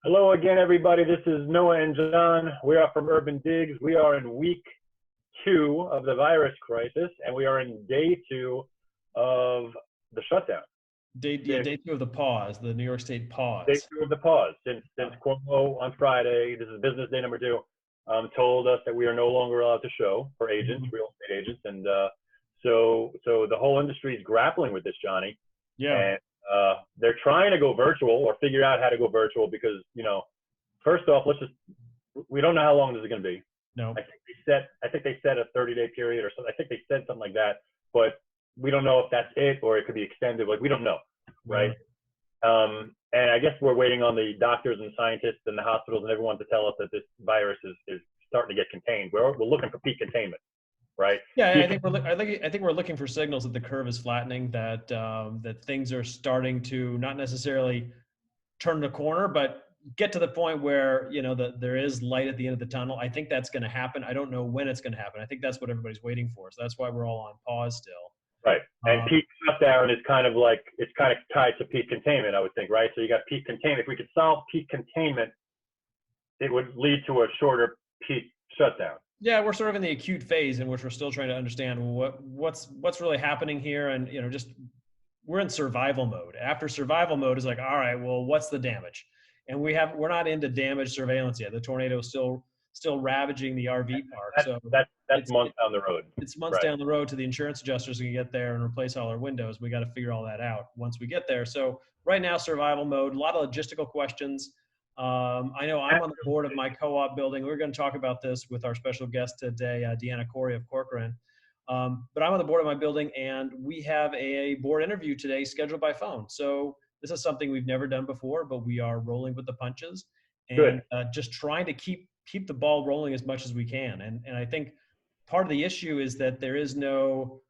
Hello again, everybody. This is Noah and John. We are from UrbanDigs. We are in week 2 of the virus crisis, and we are in day 2 of the shutdown. Day two of the pause, the New York State Day pause. 2 of the pause. Since Cuomo on Friday, this is business day number 2, told us that we are no longer allowed to show for agents, real estate agents, and so the whole industry is grappling with this, Johnny. Yeah. And they're trying to go virtual or figure out how to go virtual because, first off, we don't know how long this is going to be. No. I think they set a 30-day period or something. I think they said something like that, but we don't know if that's it or it could be extended. Like, we don't know. Right. And I guess we're waiting on the doctors and scientists and the hospitals and everyone to tell us that this virus is starting to get contained. We're looking for peak containment. Right. Yeah, I think we're looking for signals that the curve is flattening, that things are starting to not necessarily turn the corner, but get to the point where there is light at the end of the tunnel. I think that's going to happen. I don't know when it's going to happen. I think that's what everybody's waiting for. So that's why we're all on pause still. Right. And peak shutdown is kind of tied to peak containment, I would think. Right. So you got peak containment. If we could solve peak containment, it would lead to a shorter peak shutdown. Yeah, we're sort of in the acute phase in which we're still trying to understand what's really happening here, and we're in survival mode. After survival mode is like, all right, well, what's the damage? And we're not into damage surveillance yet. The tornado is still ravaging the RV park. That's months down the road. It's months down the road to the insurance adjusters can get there and replace all our windows. We got to figure all that out once we get there. So right now, survival mode. A lot of logistical questions. I know I'm on the board of my co-op building. We're going to talk about this with our special guest today, Deanna Kory of Corcoran. But I'm on the board of my building, and we have a board interview today scheduled by phone. So this is something we've never done before, but we are rolling with the punches and just trying to keep the ball rolling as much as we can. And I think part of the issue is that there is no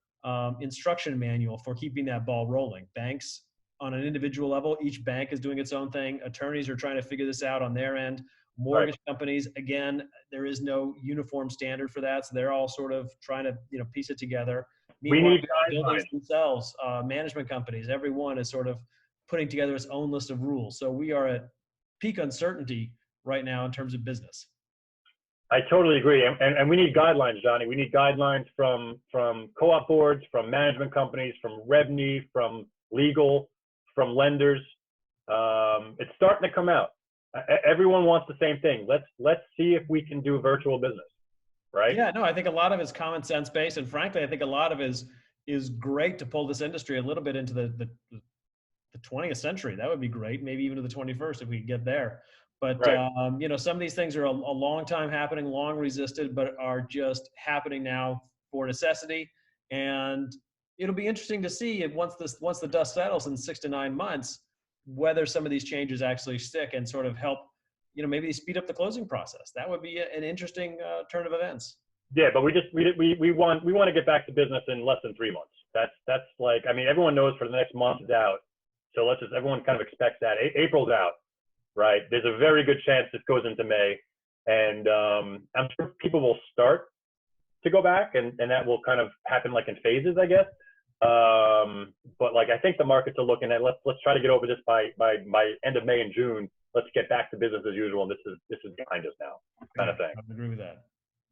instruction manual for keeping that ball rolling. Banks, on an individual level, each bank is doing its own thing. Attorneys are trying to figure this out on their end. Mortgage companies, again, there is no uniform standard for that. So they're all sort of trying to, piece it together. Meanwhile, we need buildings themselves, management companies, everyone is sort of putting together its own list of rules. So we are at peak uncertainty right now in terms of business. I totally agree. And we need guidelines, Johnny. We need guidelines from co-op boards, from management companies, from revenue, from legal, from lenders. It's starting to come out. Everyone wants the same thing. Let's see if we can do virtual business, right? Yeah, no, I think a lot of it is common sense based, and frankly, I think a lot of it is great to pull this industry a little bit into the 20th century. That would be great, maybe even to the 21st if we could get there. But some of these things are a long time happening, long resisted, but are just happening now for necessity. And it'll be interesting to see if once the dust settles in 6 to 9 months, whether some of these changes actually stick and sort of help, maybe speed up the closing process. That would be an interesting turn of events. Yeah, but we want to get back to business in less than 3 months. That's like, I mean, everyone knows for the next month is out. So everyone kind of expects that. April's out, right? There's a very good chance this goes into May. And I'm sure people will start to go back and that will kind of happen like in phases, I guess. But I think the markets are looking at, let's try to get over this by end of May and June. Let's get back to business as usual. And this is behind us now, kind of thing. I agree with that.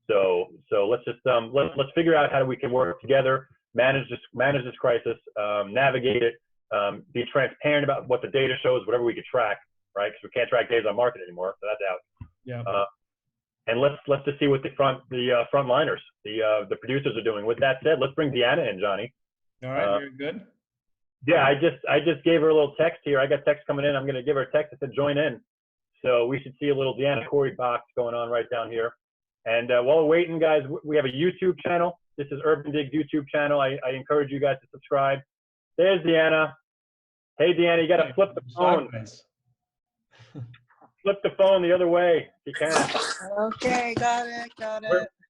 So let's just let's figure out how we can work together, manage this crisis, navigate it, be transparent about what the data shows, whatever we could track, right? Because we can't track days on market anymore, so that's out. Yeah. And let's just see what the frontliners, the producers are doing. With that said, let's bring Deanna in, Johnny. All right, very good. Yeah, I just gave her a little text here. I got text coming in. I'm going to give her a text that said join in. So we should see a little Deanna Kory box going on right down here. And while we're waiting, guys, we have a YouTube channel. This is UrbanDigs YouTube channel. I encourage you guys to subscribe. There's Deanna. Hey, Deanna, you got to flip the phone. Flip the phone the other way if you can. Okay, got it.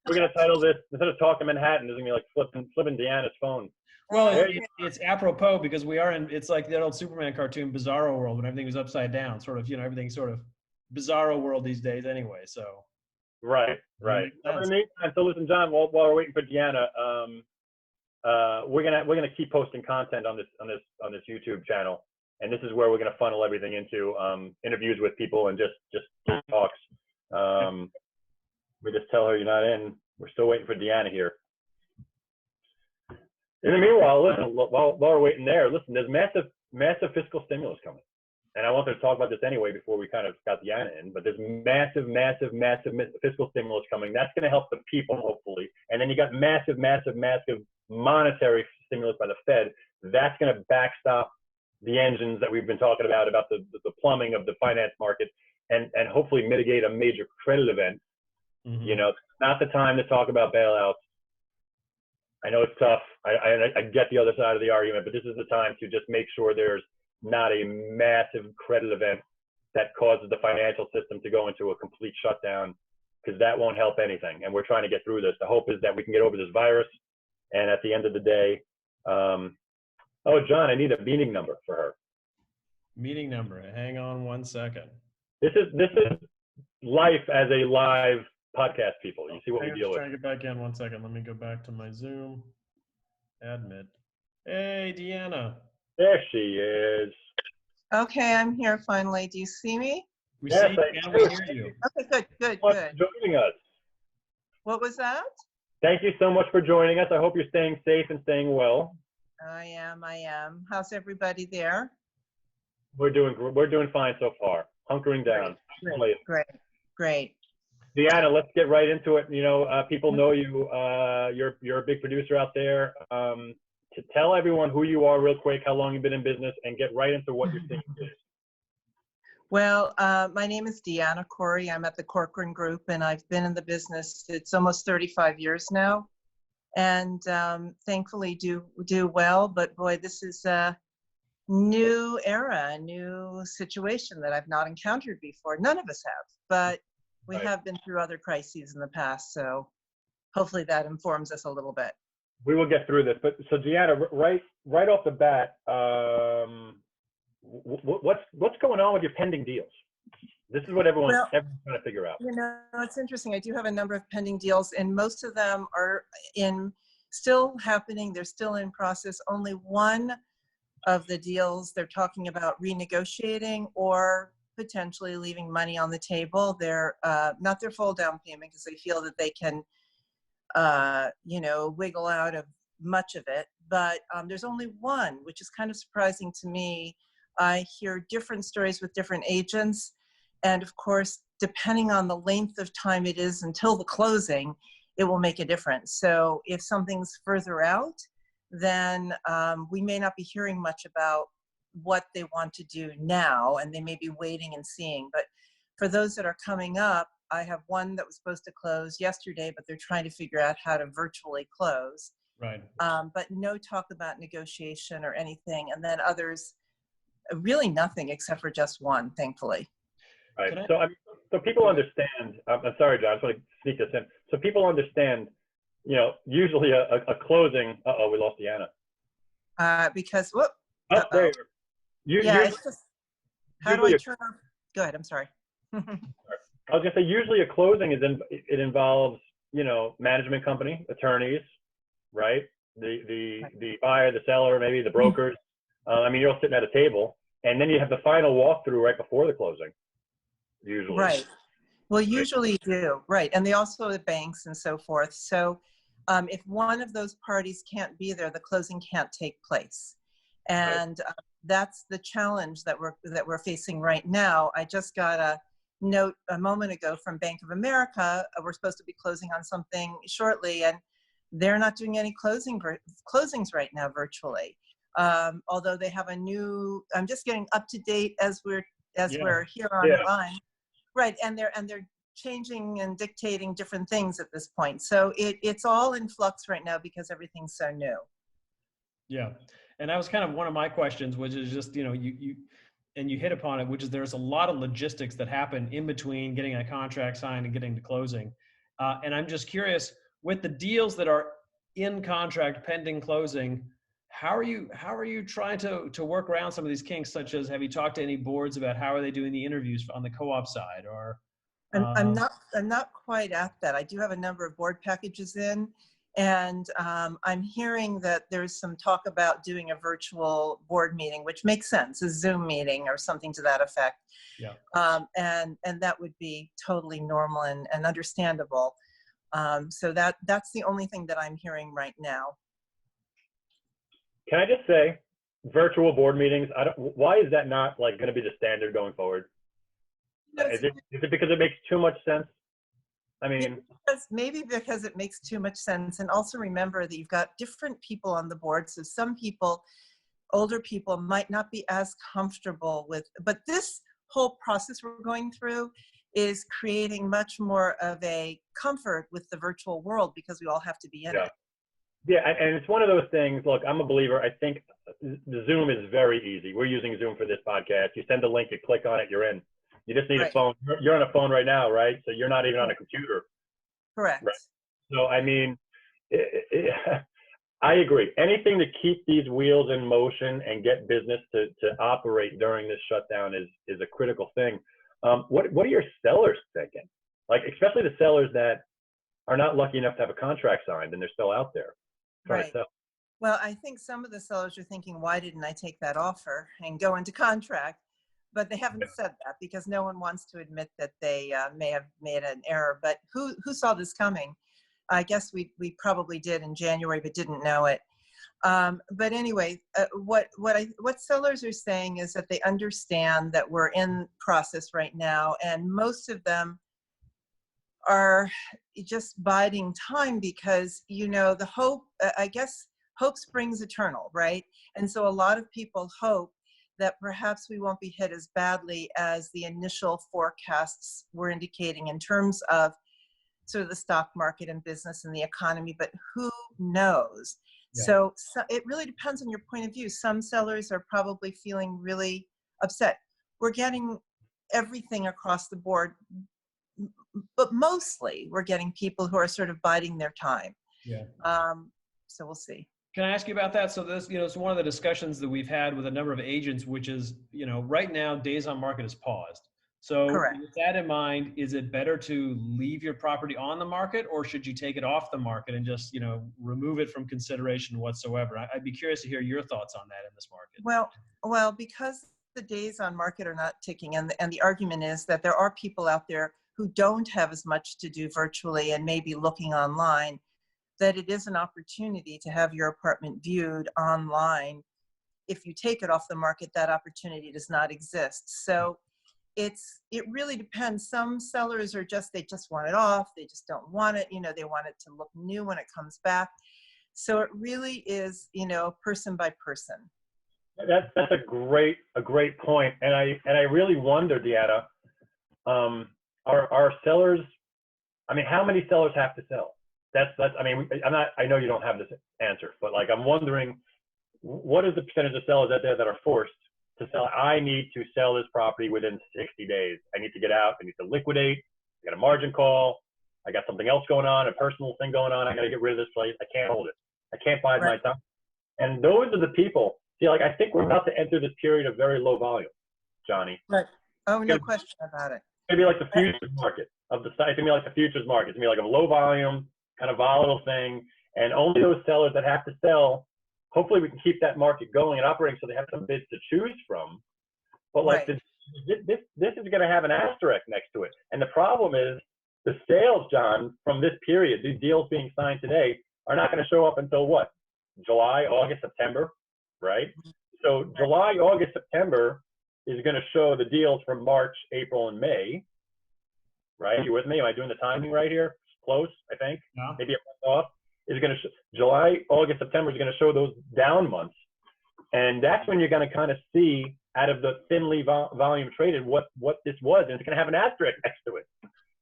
We're going to title this, instead of Talking Manhattan, it's going to be like flipping Deanna's phone. Well, it's apropos because it's like that old Superman cartoon, Bizarro World, when everything was upside down, sort of, everything's sort of bizarro world these days anyway, so. Right. So listen, John, while we're waiting for Deanna, we're gonna keep posting content on this YouTube channel. and this is where we're going to funnel everything into interviews with people and just talks. We just tell her you're not in. We're still waiting for Deanna here. In the meanwhile, listen, while we're waiting there, listen, there's massive fiscal stimulus coming. And I wanted to talk about this anyway before we kind of got Deanna in, but there's massive fiscal stimulus coming. That's going to help the people, hopefully. And then you got massive monetary stimulus by the Fed. That's going to backstop the engines that we've been talking about the plumbing of the finance market, and hopefully mitigate a major credit event. Mm-hmm. You know, not the time to talk about bailouts. I know it's tough. I get the other side of the argument, but this is the time to just make sure there's not a massive credit event that causes the financial system to go into a complete shutdown, because that won't help anything. And we're trying to get through this. The hope is that we can get over this virus. And at the end of the day, oh, John, I need a meeting number for her. Meeting number. Hang on 1 second. This is life as a live podcast, people. You see what we deal with. Trying to get back in 1 second. Let me go back to my Zoom. Admit. Hey, Deanna. There she is. Okay, I'm here finally. Do you see me? We see you and we hear you. Okay, good. Thanks for joining us. What was that? Thank you so much for joining us. I hope you're staying safe and staying well. I am. How's everybody there? We're doing fine so far. Hunkering down. Great. Deanna, let's get right into it. You know, people know you. You're a big producer out there. To tell everyone who you are real quick, how long you've been in business, and get right into what you're thinking is. Well, my name is Deanna Kory. I'm at the Corcoran Group, and I've been in the business. It's almost 35 years now, and thankfully do well. But boy, this is a new era, a new situation that I've not encountered before. None of us have, but we have been through other crises in the past. So hopefully that informs us a little bit. We will get through this, but so Deanna, right off the bat, what's going on with your pending deals? This is what everyone's trying to figure out. You know, it's interesting. I do have a number of pending deals, and most of them are still happening. They're still in process. Only one of the deals they're talking about renegotiating or potentially leaving money on the table. They're not their full down payment, because they feel that they can wiggle out of much of it. But there's only one, which is kind of surprising to me. I hear different stories with different agents. And of course, depending on the length of time it is until the closing, it will make a difference. So if something's further out, then we may not be hearing much about what they want to do now, and they may be waiting and seeing. But for those that are coming up, I have one that was supposed to close yesterday, but they're trying to figure out how to virtually close. Right. But no talk about negotiation or anything. And then others, really nothing except for just one, thankfully. Right. So people understand. I'm sorry, John. I just want to sneak this in. So people understand. You know, usually a closing. We lost Deanna. Because whoop. There. It's just, how do I turn off? Go ahead. I'm sorry. I was gonna say, usually a closing it involves, you know, management company, attorneys, right? The buyer, the seller, maybe the brokers. I mean, you're all sitting at a table, and then you have the final walkthrough right before the closing. Usually. Right. Well, usually do. Right. And they also have banks and so forth. So if one of those parties can't be there, the closing can't take place. And that's the challenge that we're facing right now. I just got a note a moment ago from Bank of America. We're supposed to be closing on something shortly, and they're not doing any closings right now virtually. Although they have a new, I'm just getting up to date as we're here on the line. Right, and they're changing and dictating different things at this point. So it's all in flux right now because everything's so new. Yeah, and that was kind of one of my questions, which is just, you know, you hit upon it, which is there's a lot of logistics that happen in between getting a contract signed and getting to closing. And I'm just curious, with the deals that are in contract pending closing, how are you trying to work around some of these kinks, such as, have you talked to any boards about how are they doing the interviews on the co-op side? Or I'm not quite at that. I do have a number of board packages in, And I'm hearing that there's some talk about doing a virtual board meeting, which makes sense, a Zoom meeting or something to that effect. Yeah. And that would be totally normal and understandable. So that's the only thing that I'm hearing right now. Can I just say, virtual board meetings, why is that not like going to be the standard going forward? Is it because it makes too much sense? I mean, maybe because it makes too much sense. And also remember that you've got different people on the board. So some people, older people, might not be as comfortable with, but this whole process we're going through is creating much more of a comfort with the virtual world because we all have to be in it. Yeah, and it's one of those things. Look, I'm a believer. I think the Zoom is very easy. We're using Zoom for this podcast. You send a link, you click on it, you're in. You just need a phone. You're on a phone right now, right? So you're not even on a computer. Correct. Right? So, I mean, I agree. Anything to keep these wheels in motion and get business to operate during this shutdown is a critical thing. What are your sellers thinking? Like, especially the sellers that are not lucky enough to have a contract signed and they're still out there trying to sell. Well, I think some of the sellers are thinking, why didn't I take that offer and go into contract? But they haven't said that because no one wants to admit that they may have made an error. But who saw this coming? I guess we probably did in January, but didn't know it. But anyway, what sellers are saying is that they understand that we're in process right now, and most of them are just biding time because, you know, the hope, I guess hope springs eternal, right? And so a lot of people hope that perhaps we won't be hit as badly as the initial forecasts were indicating in terms of sort of the stock market and business and the economy, but who knows? Yeah. So it really depends on your point of view. Some sellers are probably feeling really upset. We're getting everything across the board, but mostly we're getting people who are sort of biding their time. Yeah. So we'll see. Can I ask you about that? So this, it's one of the discussions that we've had with a number of agents, which is, right now days on market is paused. So correct. With that in mind, is it better to leave your property on the market, or should you take it off the market and just, remove it from consideration whatsoever? I'd be curious to hear your thoughts on that in this market. Well, because the days on market are not ticking, and the argument is that there are people out there who don't have as much to do virtually and may be looking online, that it is an opportunity to have your apartment viewed online. If you take it off the market, that opportunity does not exist. So it really depends. Some sellers are they just want it off. They just don't want it. They want it to look new when it comes back. So it really is, person by person. That's a great point. And I really wonder, Deanna, are sellers, how many sellers have to sell? I know you don't have this answer, but I'm wondering, what is the percentage of sellers out there that are forced to sell? I need to sell this property within 60 days. I need to get out. I need to liquidate. I got a margin call. I got something else going on, a personal thing going on. I got to get rid of this place. I can't hold it. I can't bide my time. And those are the people. See, I think we're about to enter this period of very low volume, Johnny. Right. Oh, no question about it. Maybe like the futures market of the site. It's gonna be like the futures market. It's gonna be like a low volume, kind of volatile thing, and only those sellers that have to sell. Hopefully, we can keep that market going and operating so they have some bids to choose from. But this is going to have an asterisk next to it, and the problem is the sales, John, from this period, these deals being signed today, are not going to show up until what? July, August, September, right? So July, August, September is going to show the deals from March, April, and May, right? You with me? Am I doing the timing right here? Close, I think. Yeah. Maybe a month off. Is going to July, August, September is going to show those down months, and that's when you're going to kind of see out of the thinly volume traded what this was, and it's going to have an asterisk next to it.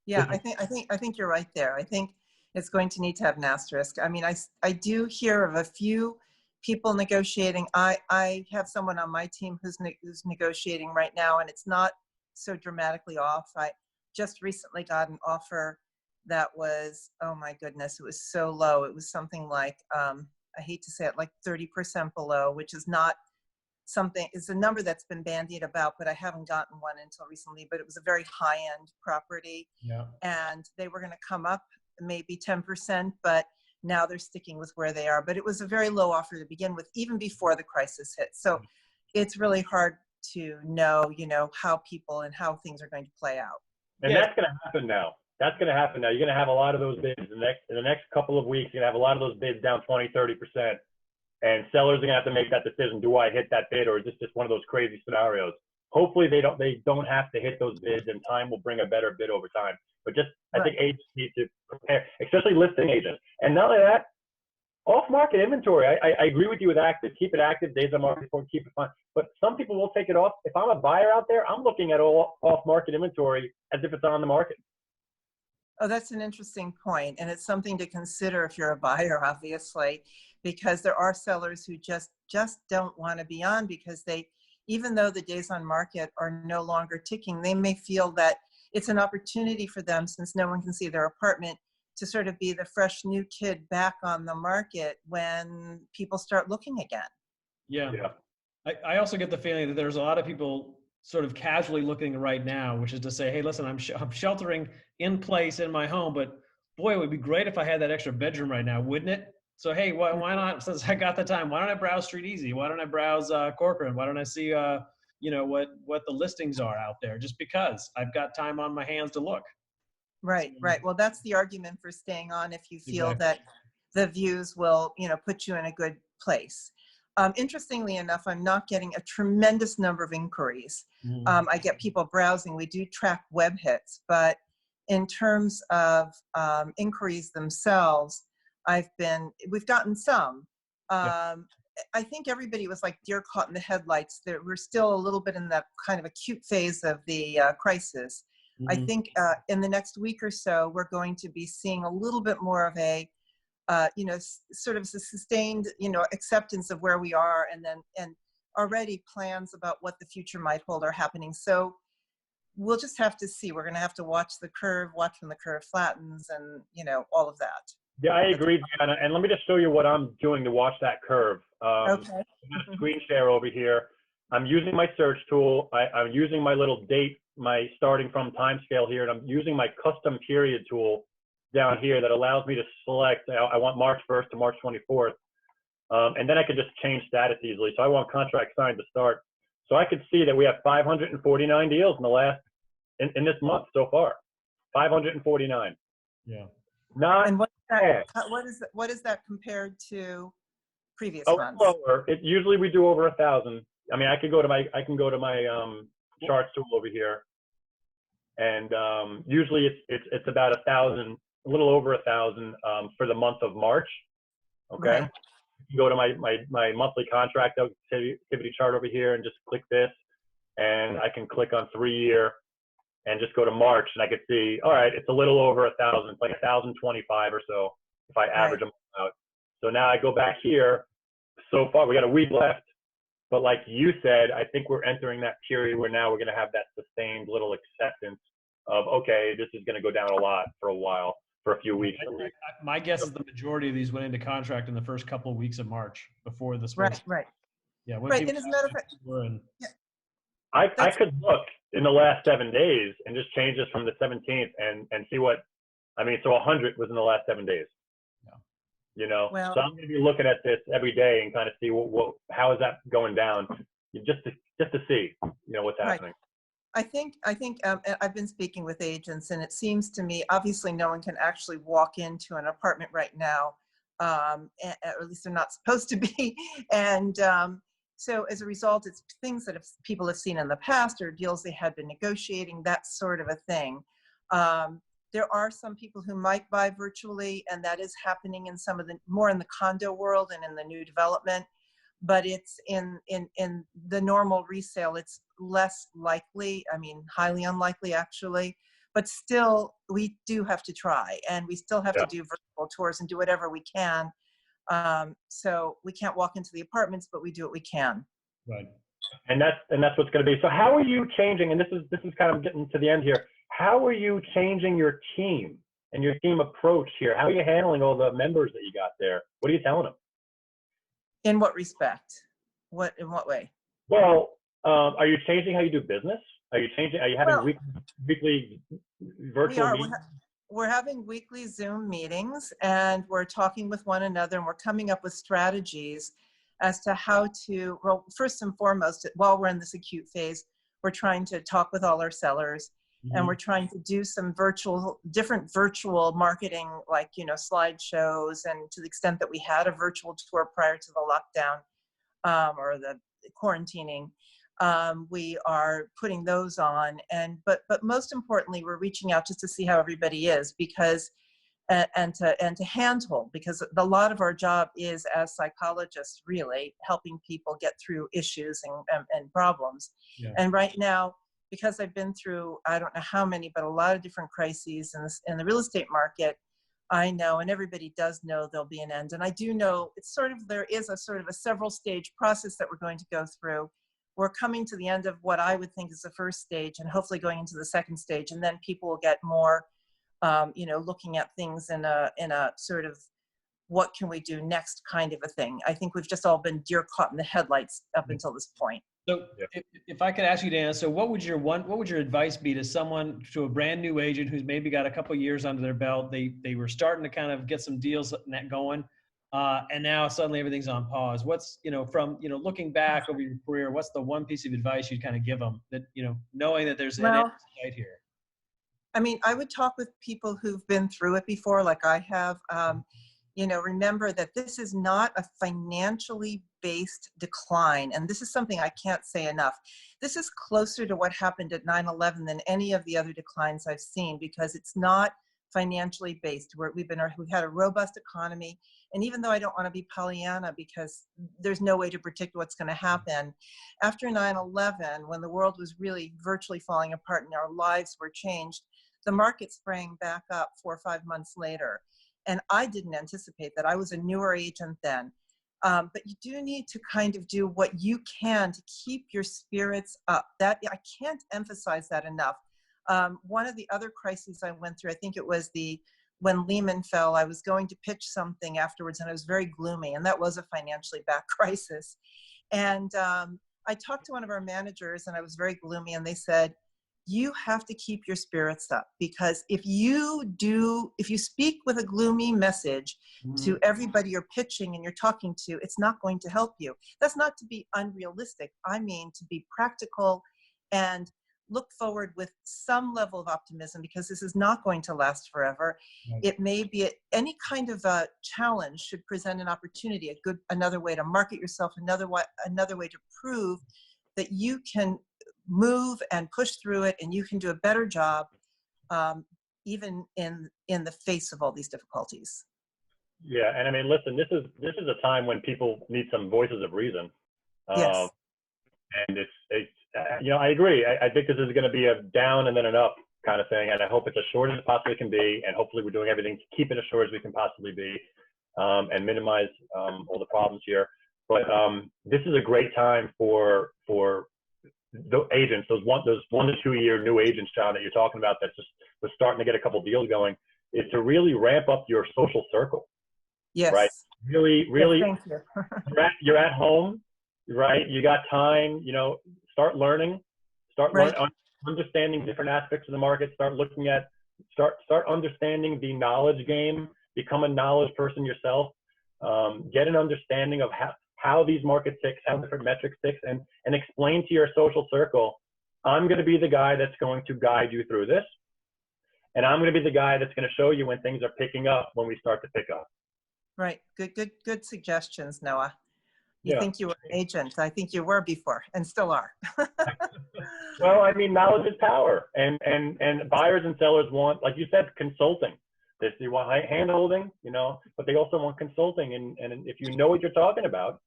Yeah, I think you're right there. I think it's going to need to have an asterisk. I do hear of a few people negotiating. I have someone on my team who's negotiating right now, and it's not so dramatically off. I just recently got an offer that was, oh my goodness, it was so low. It was something like, I hate to say it, like 30% below, which is not something, it's a number that's been bandied about, but I haven't gotten one until recently, but it was a very high-end property. Yeah. And they were going to come up maybe 10%, but Now they're sticking with where they are, but it was a very low offer to begin with, even before the crisis hit. So it's really hard to know, how people and how things are going to play out. And that's going to happen now. That's going to happen now. You're going to have a lot of those bids in the next couple of weeks. You're going to have a lot of those bids down 20, 30%. And sellers are going to have to make that decision. Do I hit that bid, or is this just one of those crazy scenarios? Hopefully they don't have to hit those bids, and time will bring a better bid over time. But I think agents need to prepare, especially listing agents. And not only that, off-market inventory. I agree with you with active. Keep it active. Days on market, keep it fun. But some people will take it off. If I'm a buyer out there, I'm looking at all off-market inventory as if it's on the market. Oh, that's an interesting point. And it's something to consider if you're a buyer, obviously, because there are sellers who just don't want to be on, because even though the days on market are no longer ticking, they may feel that it's an opportunity for them, since no one can see their apartment, to sort of be the fresh new kid back on the market when people start looking again. Yeah. I also get the feeling that there's a lot of people sort of casually looking right now, which is to say, hey, listen, I'm sheltering in place in my home, but boy, it would be great if I had that extra bedroom right now, wouldn't it? So, hey, why not, since I got the time, why don't I browse Street Easy? Why don't I browse Corcoran? Why don't I see, what the listings are out there, just because I've got time on my hands to look. Right. Well, that's the argument for staying on, if you feel that the views will, put you in a good place. Interestingly enough, I'm not getting a tremendous number of inquiries. I get people browsing. We do track web hits, but in terms of inquiries themselves, we've gotten some. I think everybody was like deer caught in the headlights. We're still a little bit in that kind of acute phase of the crisis. I think in the next week or so, we're going to be seeing a little bit more of a sort of a sustained, acceptance of where we are, and already plans about what the future might hold are happening. So we'll just have to see. We're going to have to watch the curve, watch when the curve flattens, and, all of that. Yeah, I agree, Deanna. And let me just show you what I'm doing to watch that curve. Okay. I'm going to screen share over here. I'm using my search tool. I'm using my little date, my starting from time scale here, and I'm using my custom period tool down here that allows me to select, I want March 1st to March 24th. And then I can just change status easily. So I want contract signed to start. So I could see that we have 549 deals in this month so far. 549. Yeah. Not and bad. What is that compared to previous months? Lower. Usually we do over 1,000. I mean, I can go to my charts tool over here, and usually it's about 1,000, a little over 1,000 for the month of March. Okay. Right. You go to my monthly contract activity chart over here and just click this, and I can click on 3-year and just go to March, and I could see, all right, it's a little over 1,000, it's like 1,025 or so if I average them out. So now I go back here. So far, we got a week left, but like you said, I think we're entering that period where now we're going to have that sustained little acceptance of, okay, this is going to go down a lot for a while, for a few weeks. My guess is the majority of these went into contract in the first couple of weeks of March before this was. Right. Yeah. Right. And as a matter of fact, I could look in the last 7 days and just change this from the 17th and see what, I mean, so 100 was in the last 7 days. Yeah. Well, so I'm going to be looking at this every day and kind of see how is that going down, just to see, what's happening. I think I've been speaking with agents, and it seems to me, obviously no one can actually walk into an apartment right now, or at least they're not supposed to be. And so as a result, it's things that people have seen in the past, or deals they had been negotiating, that sort of a thing. There are some people who might buy virtually, and that is happening in more in the condo world and in the new development. But it's in the normal resale, it's less likely. I mean, highly unlikely actually. But still, we do have to try, and we still have to do virtual tours and do whatever we can. So we can't walk into the apartments, but we do what we can. Right. And that's what's going to be. So how are you changing? And this is kind of getting to the end here. How are you changing your team and your team approach here? How are you handling all the members that you got there? What are you telling them? In what respect? In what way? Well, are you changing how you do business? Are you having weekly virtual meetings? we're having weekly Zoom meetings, and we're talking with one another, and we're coming up with strategies as to how to, well, first and foremost, while we're in this acute phase, we're trying to talk with all our sellers, and we're trying to do some different virtual marketing, like, slideshows, and to the extent that we had a virtual tour prior to the lockdown or the quarantining, we are putting those on. But most importantly, we're reaching out just to see how everybody is, because and to handhold, because a lot of our job is, as psychologists, really helping people get through issues and problems. Yeah. And right now, because I've been through, I don't know how many, but a lot of different crises in the real estate market, I know, and everybody does know, there'll be an end. And I do know there is a sort of a several stage process that we're going to go through. We're coming to the end of what I would think is the first stage, and hopefully going into the second stage. And then people will get more, looking at things in a sort of, what can we do next kind of a thing. I think we've just all been deer caught in the headlights up until this point. So if I could ask you, Deanna, so what would your advice be to a brand new agent who's maybe got a couple of years under their belt? They were starting to kind of get some deals going, and now suddenly everything's on pause. What's, from looking back over your career, what's the one piece of advice you'd kind of give them, that, knowing that there's an end in sight here? I mean, I would talk with people who've been through it before, like I have. Remember that this is not a financially based decline. And this is something I can't say enough. This is closer to what happened at 9/11 than any of the other declines I've seen, because it's not financially based. We've had a robust economy. And even though I don't want to be Pollyanna, because there's no way to predict what's going to happen, after 9/11, when the world was really virtually falling apart and our lives were changed, the market sprang back up 4 or 5 months later. And I didn't anticipate that. I was a newer agent then. But you do need to kind of do what you can to keep your spirits up. That, I can't emphasize that enough. One of the other crises I went through, I think it was when Lehman fell, I was going to pitch something afterwards, and I was very gloomy, and that was a financially bad crisis. And I talked to one of our managers, and I was very gloomy, and they said, you have to keep your spirits up, because if you speak with a gloomy message to everybody you're pitching and you're talking to, it's not going to help you. That's not to be unrealistic. I mean, to be practical and look forward with some level of optimism, because this is not going to last forever. Right. It may be any kind of a challenge should present an opportunity, another way to market yourself, another way to prove that you can move and push through it, and you can do a better job, even in the face of all these difficulties. Yeah, and I mean, listen, this is a time when people need some voices of reason. Yes. And it's I agree. I think this is going to be a down and then an up kind of thing, and I hope it's as short as it possibly can be, and hopefully we're doing everything to keep it as short as we can possibly be, and minimize all the problems here. But this is a great time for the agents, those 1 to 2 year new agents, John, that you're talking about, that just was starting to get a couple deals going, is to really ramp up your social circle. Yes. Right. Really. Yes, thank you. you're at home, right? You got time. Start learning. Understanding different aspects of the market. Start understanding the knowledge game. Become a knowledge person yourself. Get an understanding of how these markets tick, how different metrics tick, and explain to your social circle, I'm going to be the guy that's going to guide you through this. And I'm going to be the guy that's going to show you when things are picking up, when we start to pick up. Right. Good suggestions, Noah. You think you were an agent. I think you were before, and still are. Well, I mean, knowledge is power, and buyers and sellers want, like you said, consulting. They want hand-holding, but they also want consulting. And if you know what you're talking about,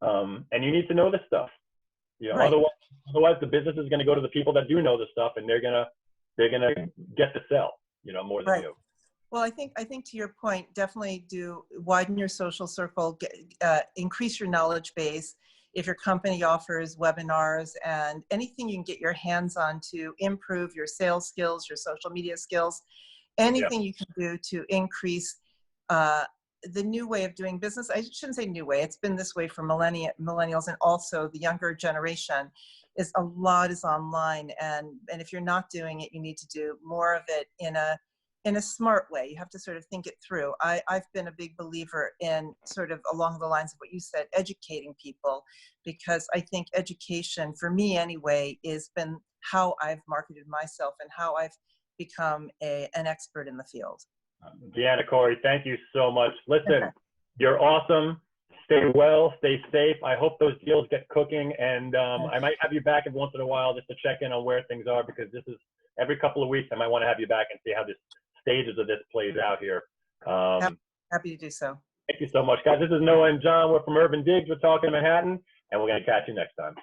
and you need to know this stuff, right. Otherwise the business is going to go to the people that do know this stuff, and they're gonna get to sell, more than right. you. Well, I think to your point, definitely do widen your social circle, increase your knowledge base. If your company offers webinars and anything you can get your hands on to improve your sales skills, your social media skills, anything you can do to increase the new way of doing business. I shouldn't say new way. It's been this way for millennials, and also the younger generation. Is a lot is online, and if you're not doing it, you need to do more of it in in a smart way. You have to sort of think it through. I've been a big believer in sort of along the lines of what you said, educating people, because I think education, for me anyway, has been how I've marketed myself and how I've become an expert in the field. Deanna Kory, thank you so much. Listen, you're awesome. Stay well, stay safe. I hope those deals get cooking, and I might have you back every once in a while just to check in on where things are, because this is every couple of weeks. I might want to have you back and see how this stages of this plays out here. Happy to do so. Thank you so much, guys. This is Noah and John. We're from UrbanDigs. We're talking Manhattan, and we're going to catch you next time.